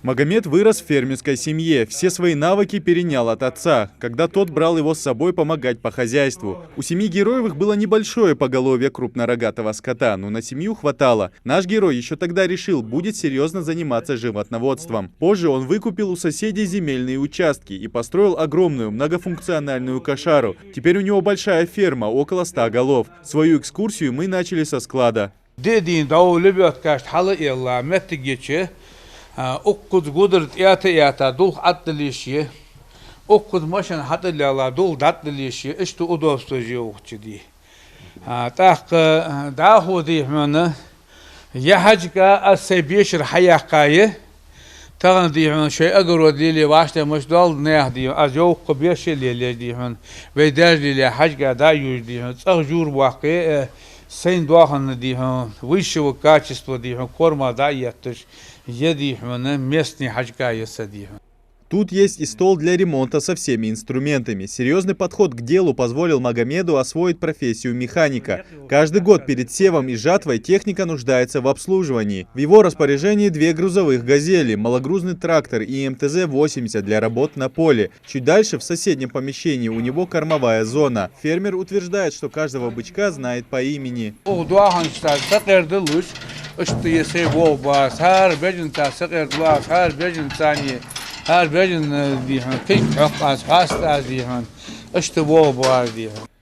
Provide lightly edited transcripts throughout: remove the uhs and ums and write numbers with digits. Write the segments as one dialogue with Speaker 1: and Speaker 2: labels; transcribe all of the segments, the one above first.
Speaker 1: Магомед вырос в фермерской семье, все свои навыки перенял от отца, когда тот брал его с собой помогать по хозяйству. У семьи Героевых было небольшое поголовье крупнорогатого скота, но на семью хватало. Наш герой еще тогда решил, будет серьезно заниматься животноводством. Позже он выкупил у соседей земельные участки и построил огромную многофункциональную кошару. Теперь у него большая ферма, около 100 голов. Свою экскурсию мы начали со склада.
Speaker 2: Оккуд гудр ята дул атдылиши, оккуд машин хатыляла дул даттылиши, что удобство живучди. Так да ходи мана я хаджка асбешр хаяхкае таган дихман шей агро дили вашта мшдал нехди азё кбеши лили дихман вейдаж лили хаджка да южди цагжур вақе сен дуахан дихман высшего качества дихман корма да яттыш. Местный хаджка ясади.
Speaker 1: Тут есть и стол для ремонта со всеми инструментами. Серьезный подход к делу позволил Магомеду освоить профессию механика. Каждый год перед севом и жатвой техника нуждается в обслуживании. В его распоряжении 2 грузовых «Газели», малогрузный трактор и МТЗ-80 для работ на поле. Чуть дальше, в соседнем помещении, у него кормовая зона. Фермер утверждает, что каждого бычка знает по имени.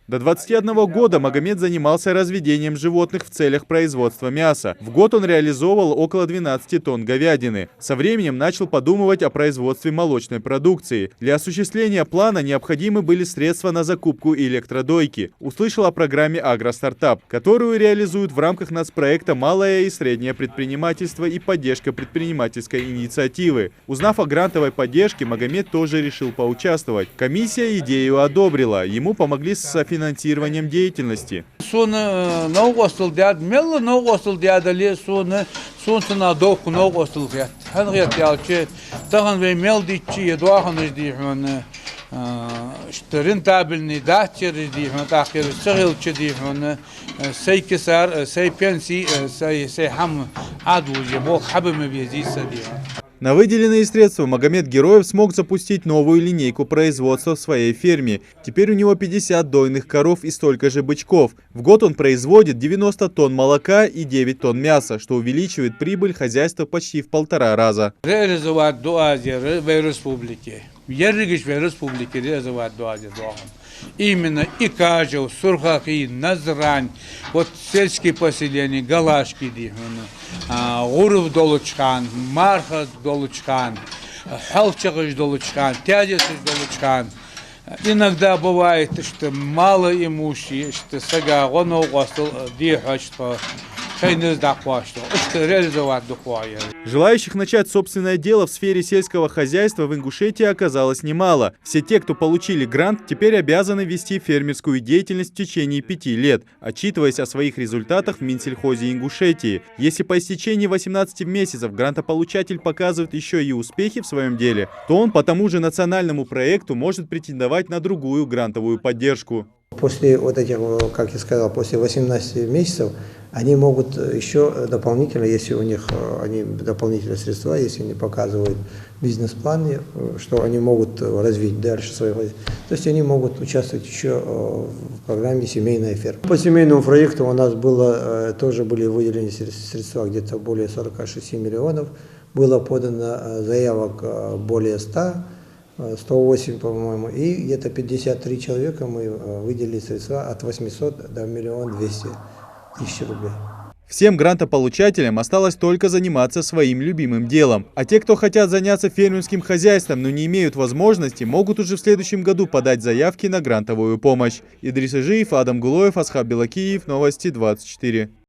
Speaker 1: До 21 года Магомед занимался разведением животных в целях производства мяса. В год он реализовывал около 12 тонн говядины. Со временем начал подумывать о производстве молочной продукции. Для осуществления плана необходимы были средства на закупку электродойки. Услышал о программе «Агростартап», которую реализуют в рамках нацпроекта «Малое и среднее предпринимательство и поддержка предпринимательской инициативы». Узнав о грантовой поддержке, Магомед тоже решил поучаствовать. Комиссия идею одобрила. Ему помогли с финансированием деятельности.
Speaker 2: Рентабельный датчер, сей кисар, сей пенсии, сей хам адвузи, бог хабами везиса.
Speaker 1: На выделенные средства Магомед Героев смог запустить новую линейку производства в своей ферме. Теперь у него 50 дойных коров и столько же бычков. В год он производит 90 тонн молока и 9 тонн мяса, что увеличивает прибыль хозяйства почти в 1,5 раза.
Speaker 2: Реализовать дуази в республике. Именно Икажев, Сурхахи, Назрань, вот сельские поселения, Галашки, Уров Долучхан, Мархат Долучхан, Халчагаш Долучхан, Тядисыш Долучхан. Иногда бывает, что мало имущие, что сага он угостил дихачство.
Speaker 1: Желающих начать собственное дело в сфере сельского хозяйства в Ингушетии оказалось немало. Все те, кто получили грант, теперь обязаны вести фермерскую деятельность в течение 5 лет, отчитываясь о своих результатах в Минсельхозе Ингушетии. Если по истечении 18 месяцев грантополучатель показывает еще и успехи в своем деле, то он по тому же национальному проекту может претендовать на другую грантовую поддержку.
Speaker 3: После вот этих, как я сказал, после 18 месяцев они могут еще дополнительно, если у них они дополнительные средства, если они показывают бизнес-планы, что они могут развить дальше свои. То есть они могут участвовать еще в программе «Семейная ферма». По семейному проекту у нас было, тоже были выделены средства где-то более 46 миллионов. Было подано заявок более 100. 108, по-моему, и где-то 53 человека мы выделили средства от 800 до 1 200 000 рублей.
Speaker 1: Всем грантополучателям осталось только заниматься своим любимым делом. А те, кто хотят заняться фермерским хозяйством, но не имеют возможности, могут уже в следующем году подать заявки на грантовую помощь. Идрис Ижиев, Адам Гулоев, Асхаб Белакиев, Новости 24.